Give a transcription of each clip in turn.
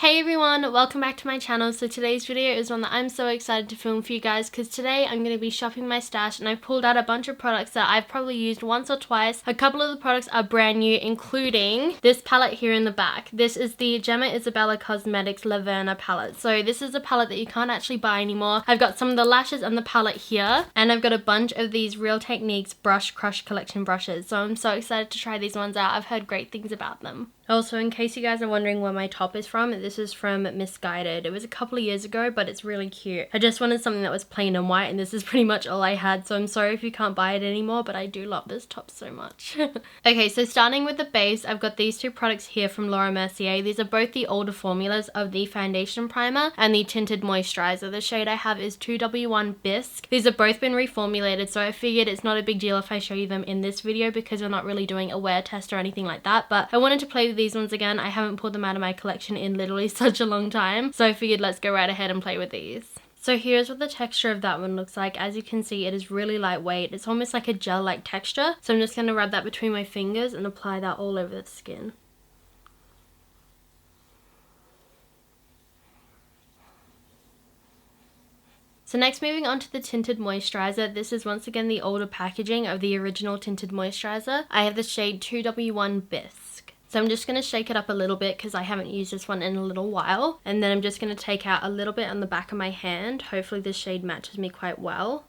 Hey everyone, welcome back to my channel. So today's video is one that I'm so excited to film for you guys because today I'm going to be shopping my stash and I pulled out a bunch of products that I've probably used once or twice. A couple of the products are brand new, including this palette here in the back. This is the Gemma Isabella Cosmetics Laverna palette. So this is a palette that you can't actually buy anymore. I've got some of the lashes and the palette here, and I've got a bunch of these Real Techniques Brush Crush collection brushes. So I'm so excited to try these ones out. I've heard great things about them. Also, in case you guys are wondering where my top is from, this is from Misguided. It was a couple of years ago, but it's really cute. I just wanted something that was plain and white, and this is pretty much all I had, so I'm sorry if you can't buy it anymore, but I do love this top so much. Okay, so starting with the base, I've got these two products here from Mercier. These are both the older formulas of the foundation primer and the tinted moisturizer. The shade I have is 2W1 Bisque. These have both been reformulated, so I figured it's not a big deal if I show you them in this video because we're not really doing a wear test or anything like that, but I wanted to play with these ones again. I haven't pulled them out of my collection in literally such a long time, so I figured let's go right ahead and play with these. So here's what the texture of that one looks like. As you can see, it is really lightweight. It's almost like a gel-like texture, so I'm just going to rub that between my fingers and apply that all over the skin. So next, moving on to the tinted moisturizer. This is once again the older packaging of the original tinted moisturizer. I have the shade 2W1 Bisque. So I'm just going to shake it up a little bit because I haven't used this one in a little while. And then I'm just going to take out a little bit on the back of my hand. Hopefully this shade matches me quite well.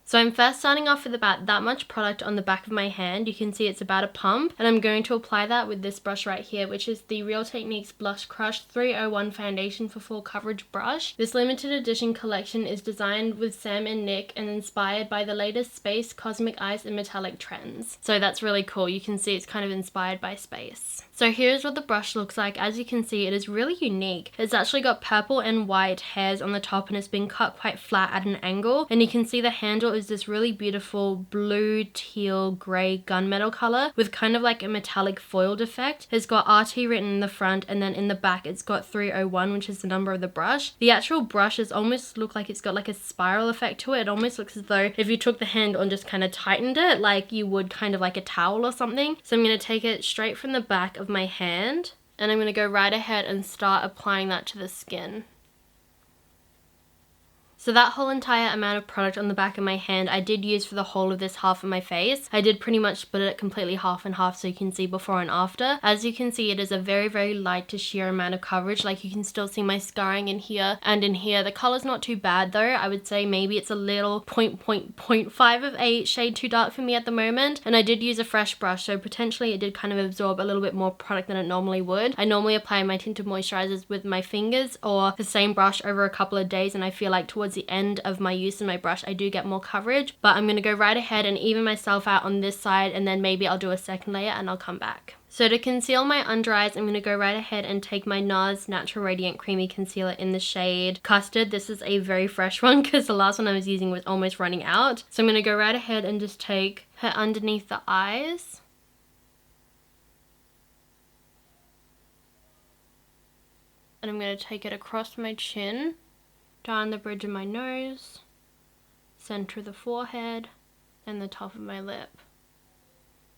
So I'm first starting off with about that much product on the back of my hand. You can see it's about a pump, and I'm going to apply that with this brush right here, which is the Real Techniques Blush Crush 301 Foundation for Full Coverage brush. This limited edition collection is designed with Sam and Nick and inspired by the latest space, cosmic ice, and metallic trends. So that's really cool. You can see it's kind of inspired by space. So here's what the brush looks like. As you can see, it is really unique. It's actually got purple and white hairs on the top, and it's been cut quite flat at an angle, and you can see the handle is this really beautiful blue, teal, grey gunmetal color with kind of like a metallic foiled effect. It's got RT written in the front, and then in the back it's got 301, which is the number of the brush. The actual brushes almost look like it's got like a spiral effect to it. It almost looks as though if you took the handle and just kind of tightened it like you would kind of like a towel or something. So I'm going to take it straight from the back of my hand, and I'm going to go right ahead and start applying that to the skin. So that whole entire amount of product on the back of my hand I did use for the whole of this half of my face. I did pretty much split it completely half and half so you can see before and after. As you can see, it is a very, very light to sheer amount of coverage. Like you can still see my scarring in here and in here. The color's not too bad though. I would say maybe it's a little 0.5 of a shade too dark for me at the moment. And I did use a fresh brush, so potentially it did kind of absorb a little bit more product than it normally would. I normally apply my tinted moisturizers with my fingers or the same brush over a couple of days, and I feel like towards the end of my use of my brush I do get more coverage, but I'm going to go right ahead and even myself out on this side, and then maybe I'll do a second layer and I'll come back. So to conceal my under eyes, I'm going to go right ahead and take my NARS Natural Radiant Creamy Concealer in the shade Custard. This is a very fresh one because the last one I was using was almost running out. So I'm going to go right ahead and just take her underneath the eyes. And I'm going to take it across my chin, down the bridge of my nose, center of the forehead, and the top of my lip.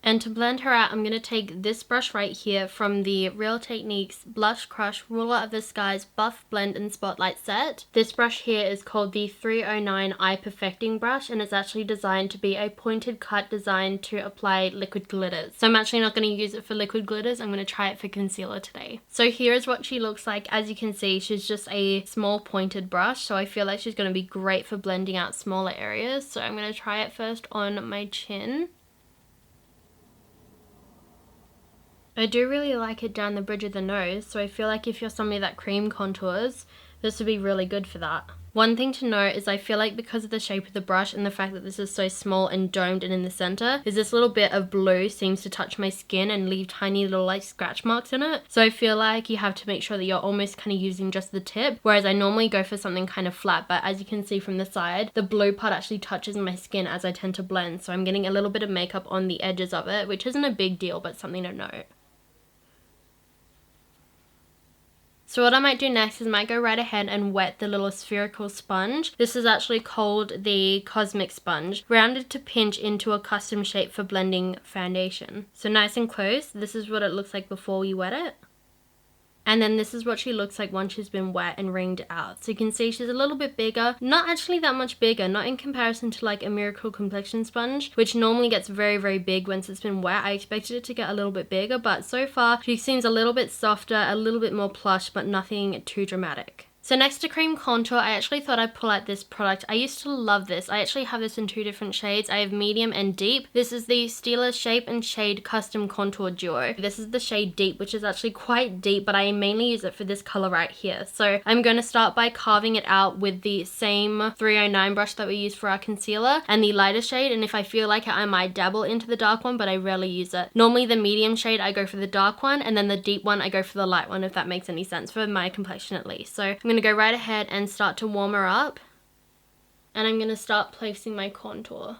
And to blend her out, I'm going to take this brush right here from the Real Techniques Blush Crush Ruler of the Skies Buff Blend and Spotlight set. This brush here is called the 309 Eye Perfecting Brush, and it's actually designed to be a pointed cut designed to apply liquid glitters. So I'm actually not going to use it for liquid glitters. I'm going to try it for concealer today. So here is what she looks like. As you can see, she's just a small pointed brush, so I feel like she's going to be great for blending out smaller areas. So I'm going to try it first on my chin. I do really like it down the bridge of the nose, so I feel like if you're somebody that cream contours, this would be really good for that. One thing to note is I feel like because of the shape of the brush and the fact that this is so small and domed and in the center, is this little bit of blue seems to touch my skin and leave tiny little like scratch marks in it. So I feel like you have to make sure that you're almost kind of using just the tip, whereas I normally go for something kind of flat, but as you can see from the side, the blue part actually touches my skin as I tend to blend, so I'm getting a little bit of makeup on the edges of it, which isn't a big deal, but something to note. So what I might do next is I might go right ahead and wet the little spherical sponge. This is actually called the Cosmic Sponge, rounded to pinch into a custom shape for blending foundation. So nice and close, this is what it looks like before you wet it. And then this is what she looks like once she's been wet and wringed out. So you can see she's a little bit bigger. Not actually that much bigger, not in comparison to like a Miracle Complexion Sponge, which normally gets very, very big once it's been wet. I expected it to get a little bit bigger, but so far she seems a little bit softer, a little bit more plush, but nothing too dramatic. So next to cream contour, I actually thought I'd pull out this product. I used to love this. I actually have this in 2 different shades. I have medium and deep. This is the STILA Shape and Shade Custom Contour Duo. This is the shade deep, which is actually quite deep, but I mainly use it for this color right here. So I'm going to start by carving it out with the same 309 brush that we use for our concealer and the lighter shade. And if I feel like it, I might dabble into the dark one, but I rarely use it. Normally the medium shade, I go for the dark one, and then the deep one, I go for the light one, if that makes any sense for my complexion at least. So I'm going to go right ahead and start to warm her up, and I'm going to start placing my contour.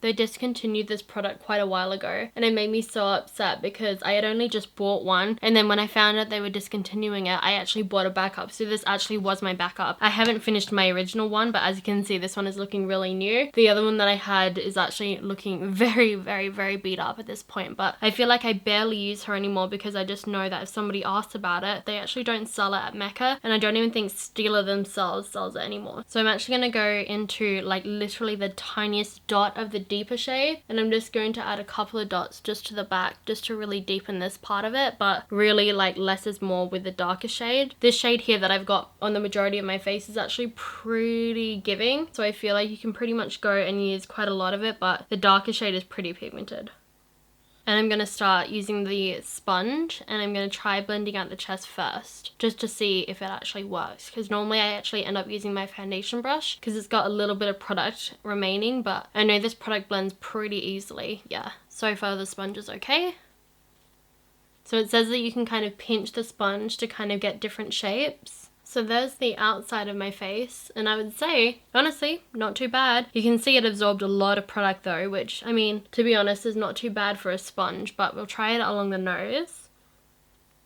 They discontinued this product quite a while ago, and it made me so upset because I had only just bought one, and then when I found out they were discontinuing it, I actually bought a backup. So this actually was my backup. I haven't finished my original one, but as you can see, this one is looking really new. The other one that I had is actually looking very, very, very beat up at this point, but I feel like I barely use her anymore because I just know that if somebody asks about it, they actually don't sell it at Mecca, and I don't even think STILA themselves sells it anymore. So I'm actually going to go into like literally the tiniest dot of the deeper shade, and I'm just going to add a couple of dots just to the back just to really deepen this part of it, but really like less is more with the darker shade. This shade here that I've got on the majority of my face is actually pretty giving, so I feel like you can pretty much go and use quite a lot of it, but the darker shade is pretty pigmented. And I'm going to start using the sponge, and I'm going to try blending out the chest first just to see if it actually works, because normally I actually end up using my foundation brush because it's got a little bit of product remaining, but I know this product blends pretty easily. Yeah, so far the sponge is okay. So it says that you can kind of pinch the sponge to kind of get different shapes. So there's the outside of my face, and I would say, honestly, not too bad. You can see it absorbed a lot of product though, which, I mean, to be honest, is not too bad for a sponge, but we'll try it along the nose.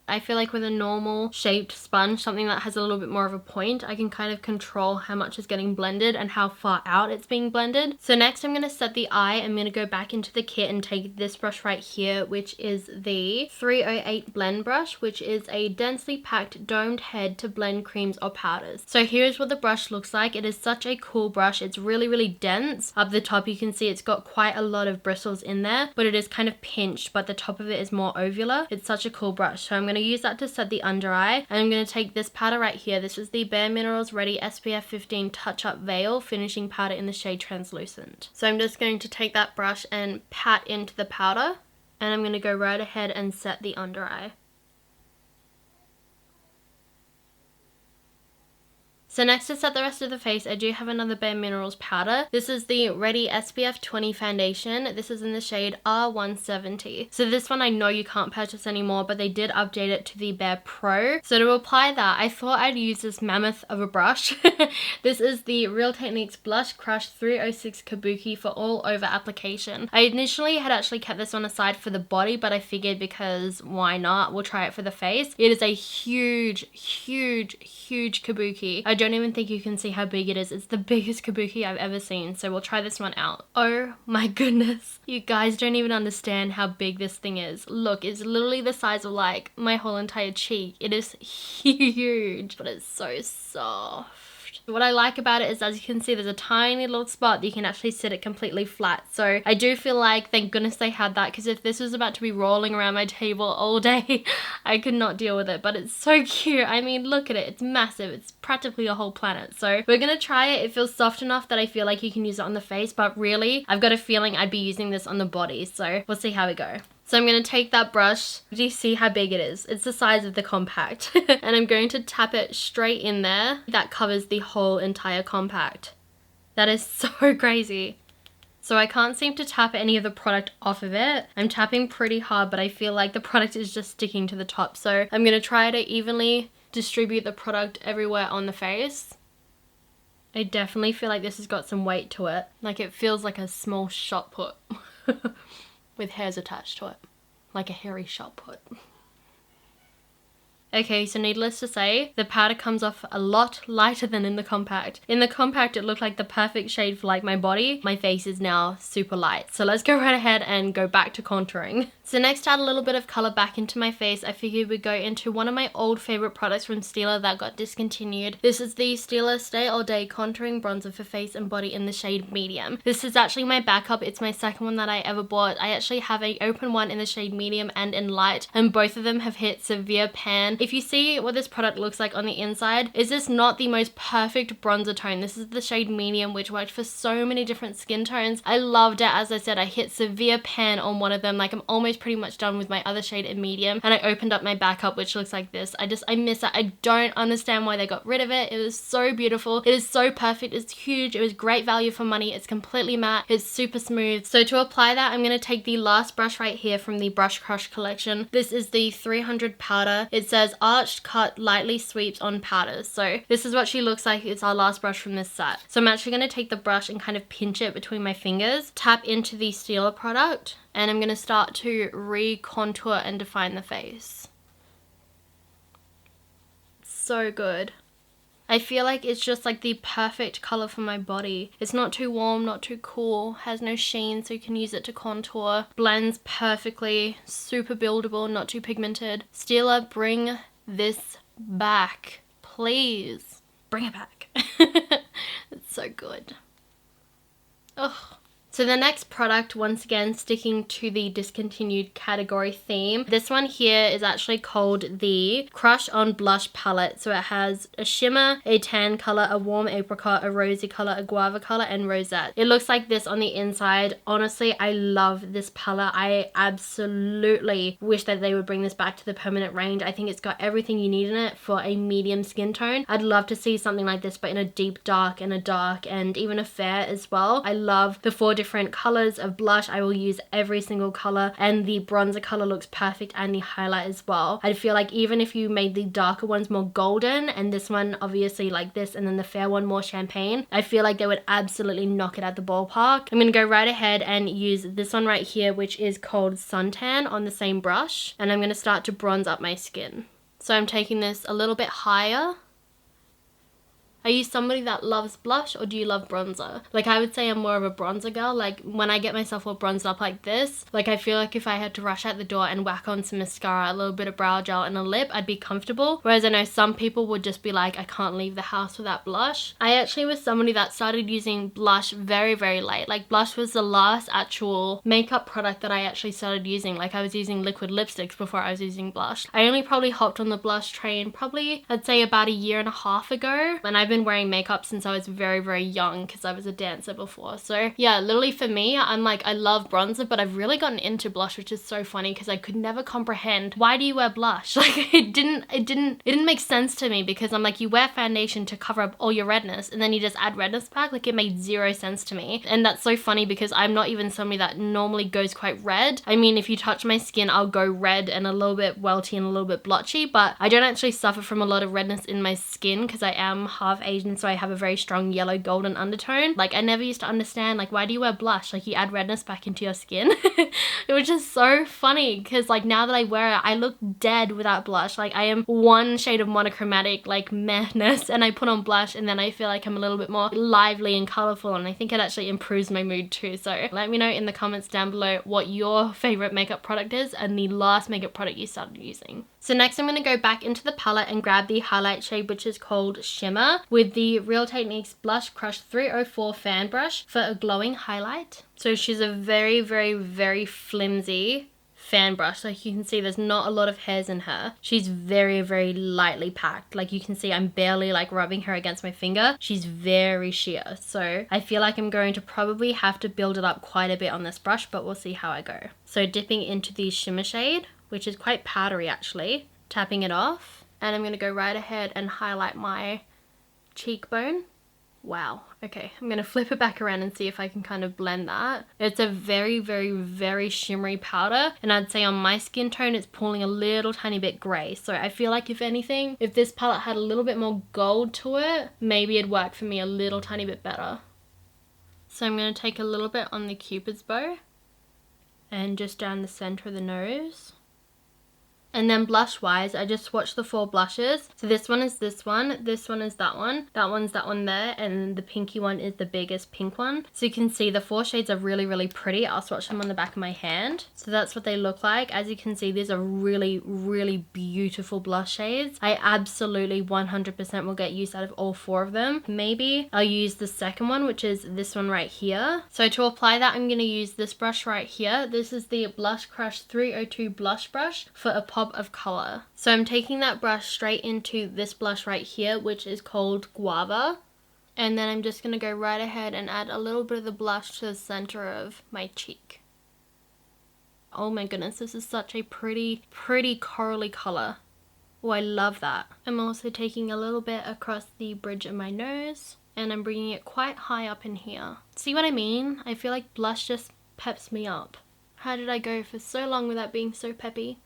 I feel like with a normal shaped sponge, something that has a little bit more of a point, I can kind of control how much is getting blended and how far out it's being blended. So next I'm going to set the eye. I'm going to go back into the kit and take this brush right here, which is the 308 blend brush, which is a densely packed domed head to blend creams or powders. So here's what the brush looks like. It is such a cool brush. It's really, really dense. Up the top you can see it's got quite a lot of bristles in there, but it is kind of pinched, but the top of it is more ovular. It's such a cool brush. So I'm going to use that to set the under eye, and I'm going to take this powder right here. This is the Bare Minerals Ready SPF 15 Touch Up Veil Finishing Powder in the shade Translucent. So I'm just going to take that brush and pat into the powder, and I'm going to go right ahead and set the under eye. So next, to set the rest of the face, I do have another Bare Minerals powder. This is the Ready SPF 20 foundation. This is in the shade R170. So this one I know you can't purchase anymore, but they did update it to the Bare Pro. So to apply that, I thought I'd use this mammoth of a brush. This is the Real Techniques Blush Crush 306 Kabuki for all over application. I initially had actually kept this one aside for the body, but I figured because why not? We'll try it for the face. It is a huge, huge, huge kabuki. I don't even think you can see how big it is. It's the biggest kabuki I've ever seen, so we'll try this one out. Oh my goodness. You guys don't even understand how big this thing is. Look, it's literally the size of like my whole entire cheek. It is huge, but it's so soft. What I like about it is, as you can see, there's a tiny little spot that you can actually sit it completely flat. So I do feel like, thank goodness they had that, because if this was about to be rolling around my table all day, I could not deal with it. But it's so cute. I mean, look at it. It's massive. It's practically a whole planet. So we're going to try it. It feels soft enough that I feel like you can use it on the face, but really, I've got a feeling I'd be using this on the body. So we'll see how we go. So I'm going to take that brush. Do you see how big it is? It's the size of the compact. And I'm going to tap it straight in there. That covers the whole entire compact. That is so crazy. So I can't seem to tap any of the product off of it. I'm tapping pretty hard, but I feel like the product is just sticking to the top. So I'm going to try to evenly distribute the product everywhere on the face. I definitely feel like this has got some weight to it. Like it feels like a small shot put. With hairs attached to it, like a hairy shot put. Okay, so needless to say, the powder comes off a lot lighter than in the compact. In the compact, it looked like the perfect shade for like my body. My face is now super light. So let's go right ahead and go back to contouring. So next, to add a little bit of color back into my face, I figured we'd go into one of my old favorite products from STILA that got discontinued. This is the STILA Stay All Day Contouring Bronzer for Face and Body in the shade Medium. This is actually my backup. It's my second one that I ever bought. I actually have a open one in the shade Medium and in Light, and both of them have hit severe pan. If you see what this product looks like on the inside, is this not the most perfect bronzer tone? This is the shade Medium, which worked for so many different skin tones. I loved it. As I said, I hit severe pan on one of them. Like, I'm almost pretty much done with my other shade in Medium, and I opened up my backup, which looks like this. I miss it. I don't understand why they got rid of it. It was so beautiful. It is so perfect. It's huge. It was great value for money. It's completely matte. It's super smooth. So to apply that, I'm going to take the last brush right here from the Brush Crush collection. This is the 300 powder. It says arched cut lightly sweeps on powders. So this is what she looks like. It's our last brush from this set. So I'm actually going to take the brush and kind of pinch it between my fingers, tap into the STILA product, and I'm going to start to re-contour and define the face. So good. I feel like it's just like the perfect color for my body. It's not too warm, not too cool, has no sheen, so you can use it to contour. Blends perfectly, super buildable, not too pigmented. STILA, bring this back. Please. Bring it back. It's so good. Ugh. So the next product, once again sticking to the discontinued category theme, this one here is actually called the Crush on Blush Palette. So it has a shimmer, a tan color, a warm apricot, a rosy color, a guava color, and rosette. It looks like this on the inside. Honestly, I love this palette. I absolutely wish that they would bring this back to the permanent range. I think it's got everything you need in it for a medium skin tone. I'd love to see something like this, but in a deep dark and a dark and even a fair as well. I love the 4 different colors of blush. I will use every single color, and the bronzer color looks perfect, and the highlight as well. I feel like even if you made the darker ones more golden and this one obviously like this, and then the fair one more champagne, I feel like they would absolutely knock it at the ballpark. I'm gonna go right ahead and use this one right here, which is called Suntan, on the same brush, and I'm gonna start to bronze up my skin. So I'm taking this a little bit higher. Are you somebody that loves blush, or do you love bronzer? Like, I would say I'm more of a bronzer girl. Like, when I get myself all bronzed up like this, like, I feel like if I had to rush out the door and whack on some mascara, a little bit of brow gel and a lip, I'd be comfortable. Whereas I know some people would just be like, I can't leave the house without blush. I actually was somebody that started using blush very, very late. Like, blush was the last actual makeup product that I actually started using. Like, I was using liquid lipsticks before I was using blush. I only probably hopped on the blush train probably, I'd say, about 1.5 years ago. And I've been wearing makeup since I was very, very young because I was a dancer before. So yeah, literally for me, I'm like, I love bronzer, but I've really gotten into blush, which is so funny because I could never comprehend, why do you wear blush? Like, it didn't make sense to me, because I'm like, you wear foundation to cover up all your redness and then you just add redness back. Like, it made zero sense to me. And that's so funny because I'm not even somebody that normally goes quite red. I mean, if you touch my skin, I'll go red and a little bit welty and a little bit blotchy, but I don't actually suffer from a lot of redness in my skin because I am half Asian, so I have a very strong yellow golden undertone. Like, I never used to understand, like, why do you wear blush? Like, you add redness back into your skin. It was just so funny because, like, now that I wear it, I look dead without blush. Like, I am one shade of monochromatic, like, mehness, and I put on blush and then I feel like I'm a little bit more lively and colorful, and I think it actually improves my mood too. So let me know in the comments down below what your favorite makeup product is and the last makeup product you started using. So next I'm going to go back into the palette and grab the highlight shade, which is called Shimmer, with the Real Techniques Blush Crush 304 fan brush for a glowing highlight. So she's a very, very, very flimsy fan brush. Like, you can see there's not a lot of hairs in her. She's very, very lightly packed. Like, you can see I'm barely like rubbing her against my finger. She's very sheer. So I feel like I'm going to probably have to build it up quite a bit on this brush, but we'll see how I go. So dipping into the shimmer shade, which is quite powdery actually, tapping it off, and I'm going to go right ahead and highlight my cheekbone. Wow. Okay, I'm going to flip it back around and see if I can kind of blend that. It's a very, very, very shimmery powder, and I'd say on my skin tone it's pulling a little tiny bit grey. So I feel like, if anything, if this palette had a little bit more gold to it, maybe it'd work for me a little tiny bit better. So I'm going to take a little bit on the Cupid's bow and just down the center of the nose. And then blush wise, I just swatched the 4 blushes. So this one is this one is that one's that one there, and the pinky one is the biggest pink one. So you can see the 4 shades are really, really pretty. I'll swatch them on the back of my hand. So that's what they look like. As you can see, these are really, really beautiful blush shades. I absolutely 100% will get use out of all 4 of them. Maybe I'll use the second one, which is this one right here. So to apply that, I'm going to use this brush right here. This is the Blush Crush 302 blush brush for a pop of color. So I'm taking that brush straight into this blush right here, which is called Guava. And then I'm just going to go right ahead and add a little bit of the blush to the center of my cheek. Oh my goodness, this is such a pretty corally color. Oh, I love that. I'm also taking a little bit across the bridge of my nose, and I'm bringing it quite high up in here. See what I mean? I feel like blush just peps me up. How did I go for so long without being so peppy?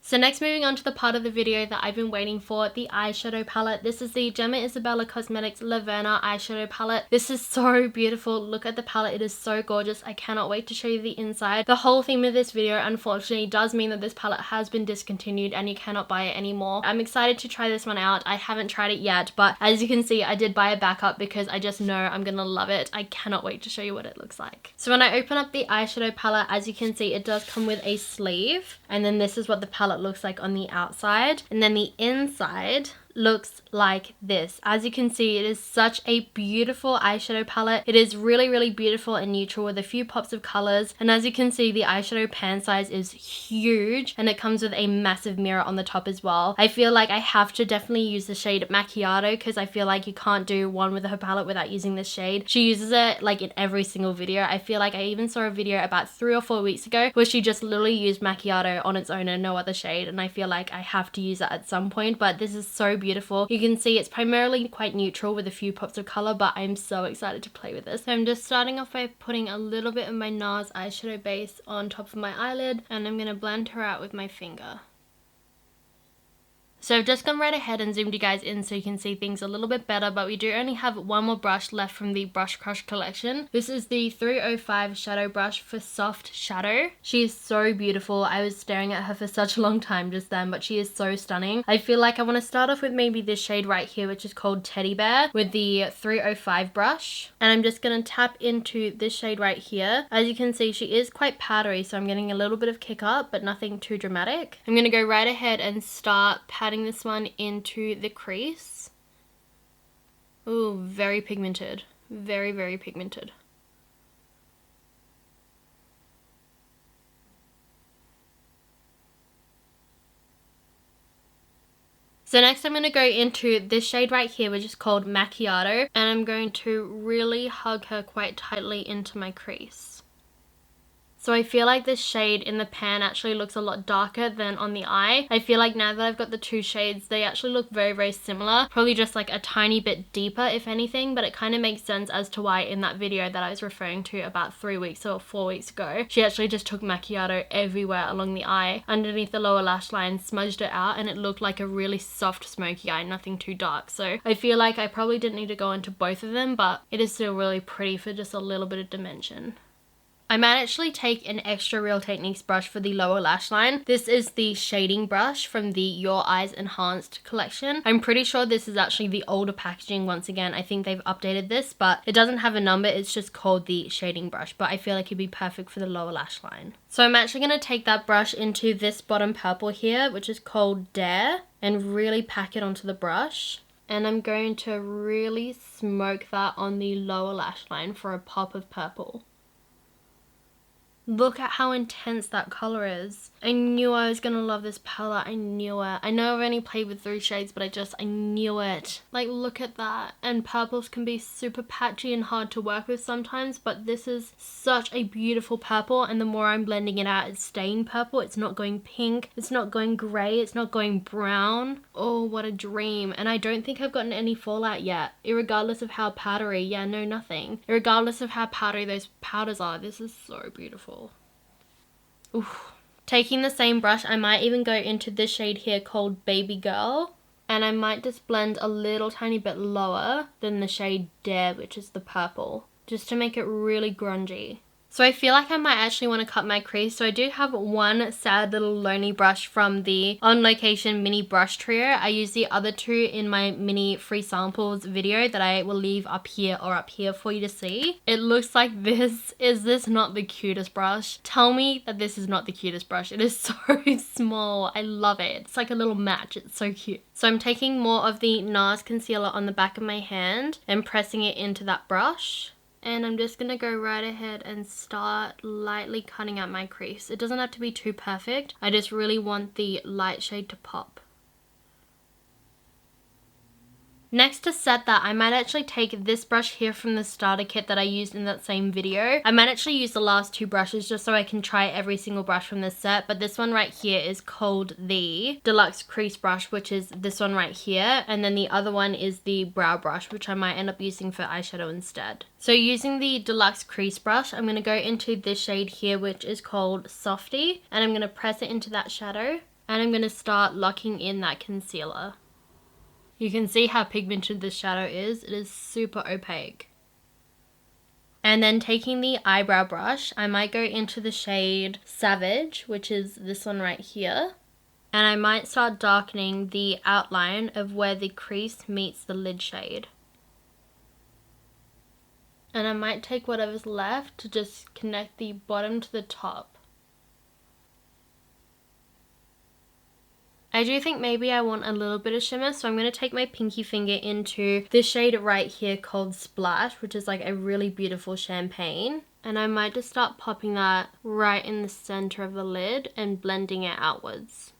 So next, moving on to the part of the video that I've been waiting for, the eyeshadow palette. This is the Gemma Isabella Cosmetics Laverna eyeshadow palette. This is so beautiful. Look at the palette. It is so gorgeous. I cannot wait to show you the inside. The whole theme of this video, unfortunately, does mean that this palette has been discontinued and you cannot buy it anymore. I'm excited to try this one out. I haven't tried it yet, but as you can see, I did buy a backup because I just know I'm gonna love it. I cannot wait to show you what it looks like. So when I open up the eyeshadow palette, as you can see, it does come with a sleeve, and then this is what the palette looks like on the outside, and then the inside looks like this. As you can see, it is such a beautiful eyeshadow palette. It is really, really beautiful and neutral with a few pops of colors, and as you can see, the eyeshadow pan size is huge, and it comes with a massive mirror on the top as well. I feel like I have to definitely use the shade Macchiato because I feel like you can't do one with her palette without using this shade. She uses it like in every single video. I feel like I even saw a video about 3 or 4 weeks ago where she just literally used Macchiato on its own and no other shade, and I feel like I have to use that at some point, but this is so beautiful. You can see it's primarily quite neutral with a few pops of color, but I'm so excited to play with this. So I'm just starting off by putting a little bit of my NARS eyeshadow base on top of my eyelid, and I'm going to blend her out with my finger. So I've just gone right ahead and zoomed you guys in so you can see things a little bit better, but we do only have one more brush left from the Brush Crush collection. This is the 305 shadow brush for soft shadow. She is so beautiful. I was staring at her for such a long time just then, but she is so stunning. I feel like I want to start off with maybe this shade right here, which is called Teddy Bear, with the 305 brush. And I'm just going to tap into this shade right here. As you can see, she is quite powdery, so I'm getting a little bit of kick up, but nothing too dramatic. I'm going to go right ahead and start patting this one into the crease. Ooh, very pigmented. Very, very pigmented. So next I'm going to go into this shade right here, which is called Macchiato, and I'm going to really hug her quite tightly into my crease. So I feel like this shade in the pan actually looks a lot darker than on the eye. I feel like now that I've got the 2 shades, they actually look very, very similar. Probably just like a tiny bit deeper, if anything, but it kind of makes sense as to why in that video that I was referring to about 3 weeks or 4 weeks ago, she actually just took Macchiato everywhere along the eye, underneath the lower lash line, smudged it out, and it looked like a really soft, smoky eye, nothing too dark. So I feel like I probably didn't need to go into both of them, but it is still really pretty for just a little bit of dimension. I might actually take an extra Real Techniques brush for the lower lash line. This is the shading brush from the Your Eyes Enhanced collection. I'm pretty sure this is actually the older packaging once again. I think they've updated this, but it doesn't have a number. It's just called the shading brush, but I feel like it'd be perfect for the lower lash line. So I'm actually going to take that brush into this bottom purple here, which is called Dare, and really pack it onto the brush. And I'm going to really smoke that on the lower lash line for a pop of purple. Look at how intense that color is. I knew I was gonna love this palette. I knew it. I know I've only played with 3 shades, but I knew it. Like, look at that. And purples can be super patchy and hard to work with sometimes, but this is such a beautiful purple, and the more I'm blending it out, it's staying purple. It's not going pink. It's not going gray. It's not going brown. Oh, what a dream. And I don't think I've gotten any fallout yet, irregardless of how powdery. Yeah, no, nothing. Irregardless of how powdery those powders are, this is so beautiful. Oof. Taking the same brush, I might even go into this shade here called Baby Girl, and I might just blend a little tiny bit lower than the shade Dare, which is the purple, just to make it really grungy. So I feel like I might actually want to cut my crease. So I do have one sad little lonely brush from the On Location mini brush trio. I use the other two in my mini free samples video that I will leave up here or up here for you to see. It looks like this. Is this not the cutest brush? Tell me that this is not the cutest brush. It is so small. I love it. It's like a little match. It's so cute. So I'm taking more of the NARS concealer on the back of my hand and pressing it into that brush. And I'm just going to go right ahead and start lightly cutting out my crease. It doesn't have to be too perfect. I just really want the light shade to pop. Next, to set that, I might actually take this brush here from the starter kit that I used in that same video. I might actually use the last two brushes just so I can try every single brush from this set, but this one right here is called the Deluxe Crease Brush, which is this one right here, and then the other one is the Brow Brush, which I might end up using for eyeshadow instead. So using the Deluxe Crease Brush, I'm going to go into this shade here, which is called Softy, and I'm going to press it into that shadow, and I'm going to start locking in that concealer. You can see how pigmented this shadow is. It is super opaque. And then taking the eyebrow brush, I might go into the shade Savage, which is this one right here. And I might start darkening the outline of where the crease meets the lid shade. And I might take whatever's left to just connect the bottom to the top. I do think maybe I want a little bit of shimmer, so I'm going to take my pinky finger into this shade right here called Splash, which is like a really beautiful champagne. And I might just start popping that right in the center of the lid and blending it outwards.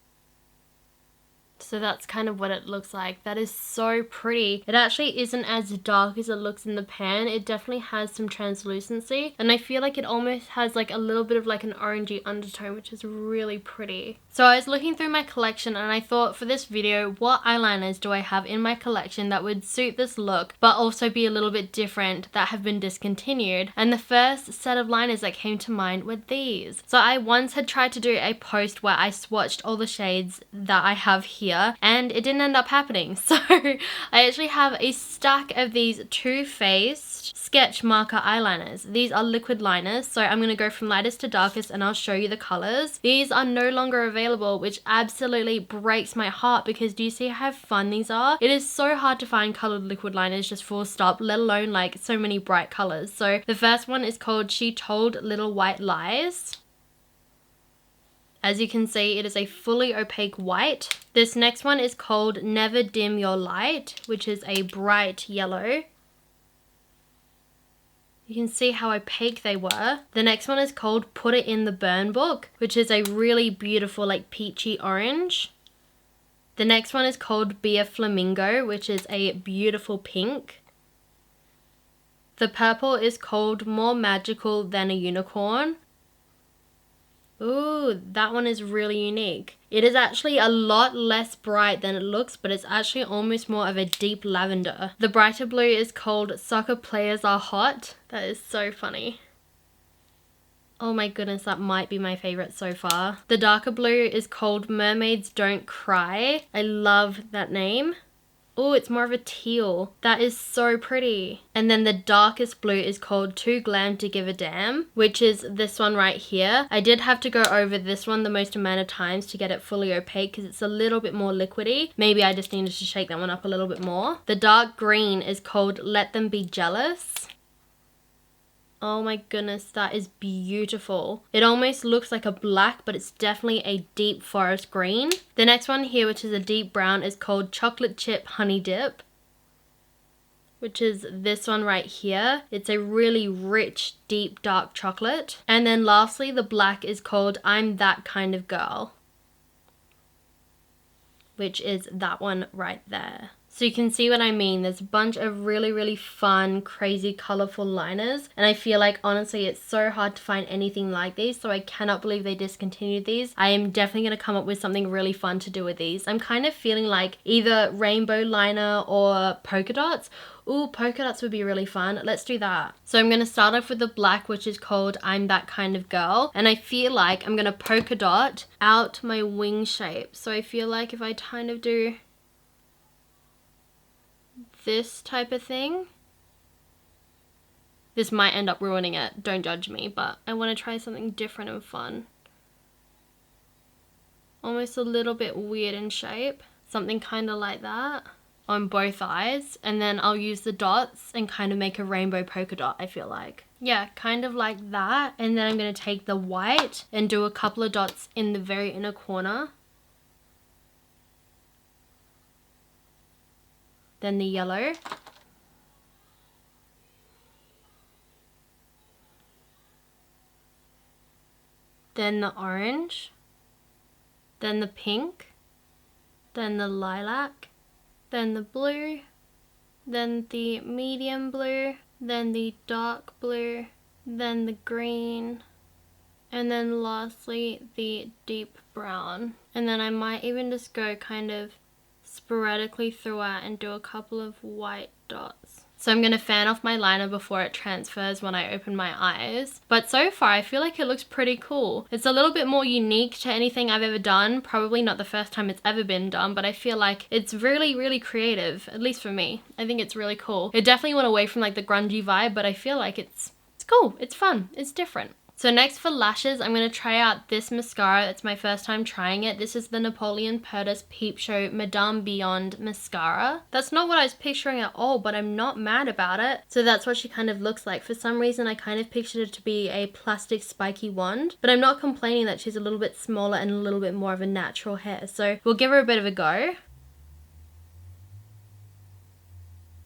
So that's kind of what it looks like. That is so pretty. It actually isn't as dark as it looks in the pan. It definitely has some translucency, and I feel like it almost has like a little bit of like an orangey undertone, which is really pretty. So I was looking through my collection and I thought, for this video, what eyeliners do I have in my collection that would suit this look but also be a little bit different that have been discontinued? And the first set of liners that came to mind were these. So I once had tried to do a post where I swatched all the shades that I have here, and it didn't end up happening. So I actually have a stack of these Too Faced sketch marker eyeliners. These are liquid liners, so I'm going to go from lightest to darkest and I'll show you the colors. These are no longer available, which absolutely breaks my heart, because do you see how fun these are? It is so hard to find colored liquid liners, just full stop, let alone like so many bright colors. So the first one is called She Told Little White Lies. As you can see, it is a fully opaque white. This next one is called Never Dim Your Light, which is a bright yellow. You can see how opaque they were. The next one is called Put It in the Burn Book, which is a really beautiful like peachy orange. The next one is called Be a Flamingo, which is a beautiful pink. The purple is called More Magical Than a Unicorn. Ooh, that one is really unique. It is actually a lot less bright than it looks, but it's actually almost more of a deep lavender. The brighter blue is called Soccer Players Are Hot. That is so funny. Oh my goodness, that might be my favorite so far. The darker blue is called Mermaids Don't Cry. I love that name. Oh, it's more of a teal. That is so pretty. And then the darkest blue is called Too Glam to Give a Damn, which is this one right here. I did have to go over this one the most amount of times to get it fully opaque because it's a little bit more liquidy. Maybe I just needed to shake that one up a little bit more. The dark green is called Let Them Be Jealous. Oh my goodness, that is beautiful. It almost looks like a black, but it's definitely a deep forest green. The next one here, which is a deep brown, is called Chocolate Chip Honey Dip, which is this one right here. It's a really rich, deep, dark chocolate. And then lastly, the black is called I'm That Kind of Girl, which is that one right there. So you can see what I mean. There's a bunch of really, really fun, crazy, colorful liners. And I feel like, honestly, it's so hard to find anything like these. So I cannot believe they discontinued these. I am definitely going to come up with something really fun to do with these. I'm kind of feeling like either rainbow liner or polka dots. Ooh, polka dots would be really fun. Let's do that. So I'm going to start off with the black, which is called I'm That Kind of Girl. And I feel like I'm going to polka dot out my wing shape. So I feel like if I kind of do this type of thing, This might end up ruining it, don't judge me, but I want to try something different and fun. Almost a little bit weird in shape. Something kind of like that on both eyes. And then I'll use the dots and kind of make a rainbow polka dot, I feel like. Yeah, kind of like that. And then I'm going to take the white and do a couple of dots in the very inner corner. Then the yellow. Then the orange. Then the pink. Then the lilac. Then the blue. Then the medium blue. Then the dark blue. Then the green. And then lastly the deep brown. And then I might even just go kind of sporadically throughout and do a couple of white dots. So I'm going to fan off my liner before it transfers when I open my eyes. But so far I feel like it looks pretty cool. It's a little bit more unique to anything I've ever done. Probably not the first time it's ever been done, but I feel like it's really, really creative, at least for me. I think it's really cool. It definitely went away from like the grungy vibe, but I feel like it's cool. It's fun. It's different. So next for lashes, I'm going to try out this mascara. It's my first time trying it. This is the Napoleon Perdis Peep Show Madame Beyond Mascara. That's not what I was picturing at all, but I'm not mad about it. So that's what she kind of looks like. For some reason, I kind of pictured it to be a plastic spiky wand, but I'm not complaining that she's a little bit smaller and a little bit more of a natural hair. So we'll give her a bit of a go.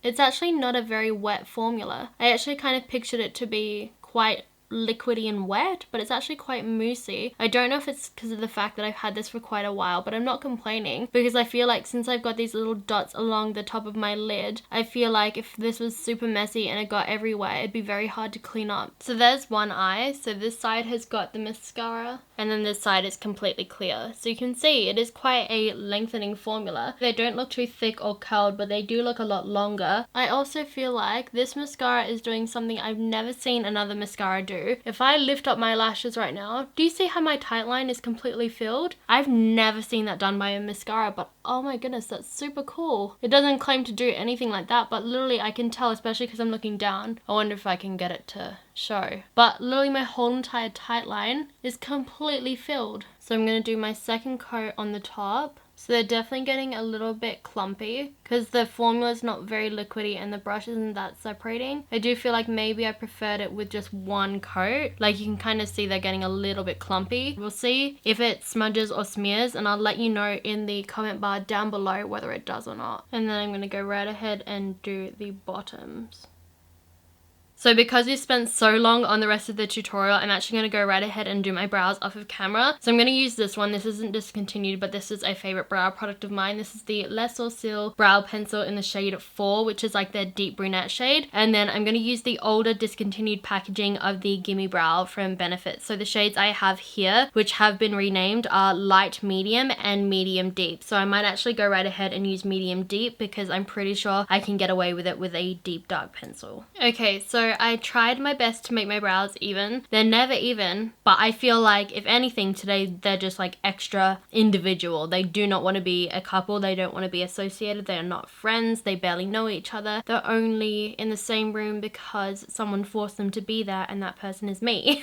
It's actually not a very wet formula. I actually kind of pictured it to be quite liquidy and wet, but it's actually quite moussey. I don't know if it's because of the fact that I've had this for quite a while, but I'm not complaining because I feel like since I've got these little dots along the top of my lid, I feel like if this was super messy and it got everywhere, it'd be very hard to clean up. So there's one eye. So this side has got the mascara and then this side is completely clear. So you can see it is quite a lengthening formula. They don't look too thick or curled, but they do look a lot longer. I also feel like this mascara is doing something I've never seen another mascara do. If I lift up my lashes right now, do you see how my tight line is completely filled? I've never seen that done by a mascara, but oh my goodness, that's super cool. It doesn't claim to do anything like that, but literally I can tell, especially because I'm looking down. I wonder if I can get it to show. But literally my whole entire tight line is completely filled. So I'm going to do my second coat on the top. So they're definitely getting a little bit clumpy because the formula is not very liquidy and the brush isn't that separating. I do feel like maybe I preferred it with just one coat. Like you can kind of see they're getting a little bit clumpy. We'll see if it smudges or smears and I'll let you know in the comment bar down below whether it does or not. And then I'm going to go right ahead and do the bottoms. So because we spent so long on the rest of the tutorial, I'm actually going to go right ahead and do my brows off of camera. So I'm going to use this one. This isn't discontinued, but this is a favorite brow product of mine. This is the Les Sourcils Brow Pencil in the shade 4, which is like their deep brunette shade. And then I'm going to use the older discontinued packaging of the Gimme Brow from Benefit. So the shades I have here, which have been renamed, are light medium and medium deep. So I might actually go right ahead and use medium deep because I'm pretty sure I can get away with it with a deep dark pencil. Okay, so I tried my best to make my brows even. They're never even, but I feel like if anything today they're just like extra individual. They do not want to be a couple. They don't want to be associated. They are not friends. They barely know each other. They're only in the same room because someone forced them to be there and that person is me.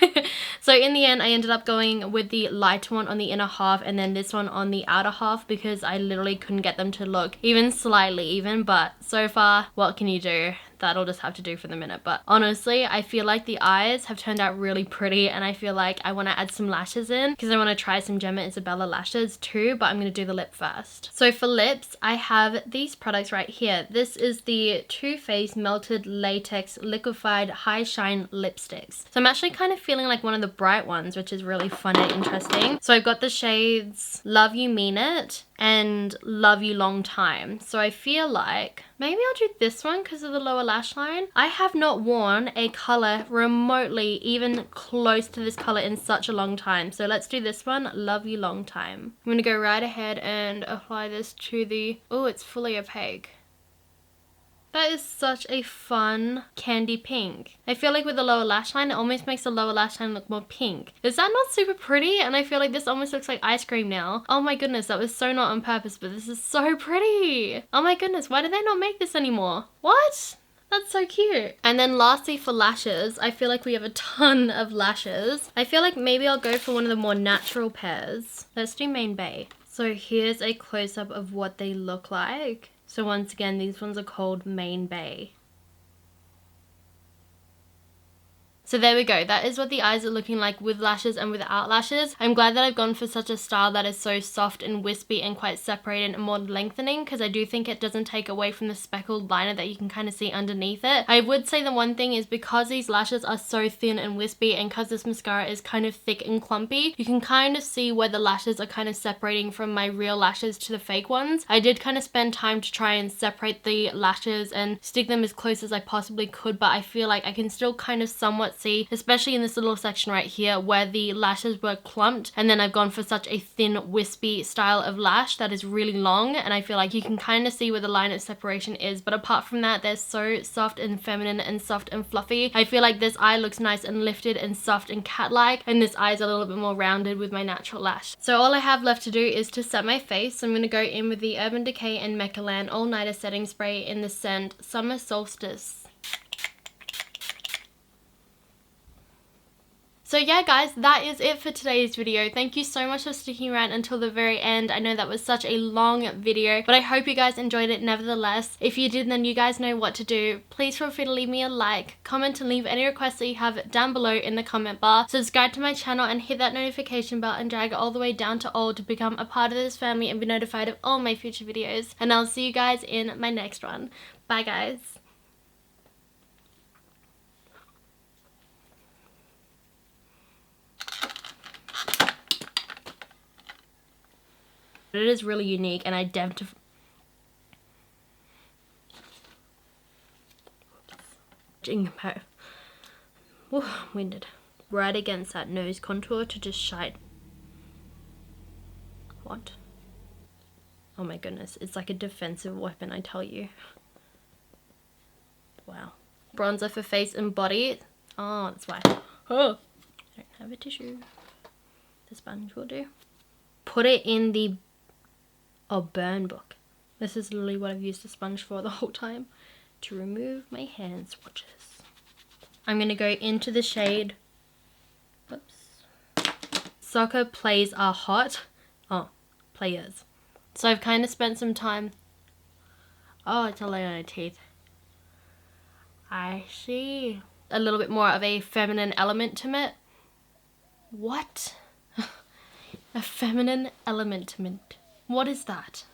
So in the end I ended up going with the lighter one on the inner half and then this one on the outer half because I literally couldn't get them to look even slightly even, but so far what can you do? That'll just have to do for the minute. But honestly, I feel like the eyes have turned out really pretty and I feel like I want to add some lashes in because I want to try some Gemma Isabella lashes too, but I'm going to do the lip first. So for lips, I have these products right here. This is the Too Faced Melted Latex Liquefied High Shine Lipsticks. So I'm actually kind of feeling like one of the bright ones, which is really fun and interesting. So I've got the shades Love You Mean It and Love You Long Time. So I feel like maybe I'll do this one because of the lower lash line. I have not worn a color remotely even close to this color in such a long time. So let's do this one, Love You Long Time. I'm going to go right ahead and apply this to the, oh, it's fully opaque. That is such a fun candy pink. I feel like with the lower lash line, it almost makes the lower lash line look more pink. Is that not super pretty? And I feel like this almost looks like ice cream now. Oh my goodness, that was so not on purpose, but this is so pretty. Oh my goodness, why do they not make this anymore? What? That's so cute. And then lastly for lashes, I feel like we have a ton of lashes. I feel like maybe I'll go for one of the more natural pairs. Let's do Main Bay. So here's a close-up of what they look like. So once again, these ones are called Main Bay. So there we go. That is what the eyes are looking like with lashes and without lashes. I'm glad that I've gone for such a style that is so soft and wispy and quite separated and more lengthening, because I do think it doesn't take away from the speckled liner that you can kind of see underneath it. I would say the one thing is because these lashes are so thin and wispy and because this mascara is kind of thick and clumpy, you can kind of see where the lashes are kind of separating from my real lashes to the fake ones. I did kind of spend time to try and separate the lashes and stick them as close as I possibly could, but I feel like I can still kind of somewhat see, especially in this little section right here where the lashes were clumped, and then I've gone for such a thin wispy style of lash that is really long, and I feel like you can kind of see where the line of separation is. But apart from that, they're so soft and feminine and soft and fluffy. I feel like this eye looks nice and lifted and soft and cat-like, and this eye is a little bit more rounded with my natural lash. So all I have left to do is to set my face. So I'm going to go in with the Urban Decay and Meccalan All Nighter Setting Spray in the scent Summer Solstice. So yeah guys, that is it for today's video. Thank you so much for sticking around until the very end. I know that was such a long video, but I hope you guys enjoyed it nevertheless. If you did, then you guys know what to do. Please feel free to leave me a like, comment, and leave any requests that you have down below in the comment bar. Subscribe to my channel and hit that notification bell and drag it all the way down to all to become a part of this family and be notified of all my future videos. And I'll see you guys in my next one. Bye guys. It is really unique and identify. Winded. Right against that nose contour to just shine. What? Oh my goodness, it's like a defensive weapon, I tell you. Wow. Bronzer for face and body. Oh, that's why. Oh, I don't have a tissue. The sponge will do. Put it in the burn book. This is literally what I've used the sponge for the whole time, to remove my hand swatches. I'm going to go into the shade, whoops, Soccer Plays Are Hot. Oh, Players. So I've kind of spent some time. Oh, it's a layer on my teeth. I see. A little bit more of a feminine element to it. What? A feminine element to it. What is that?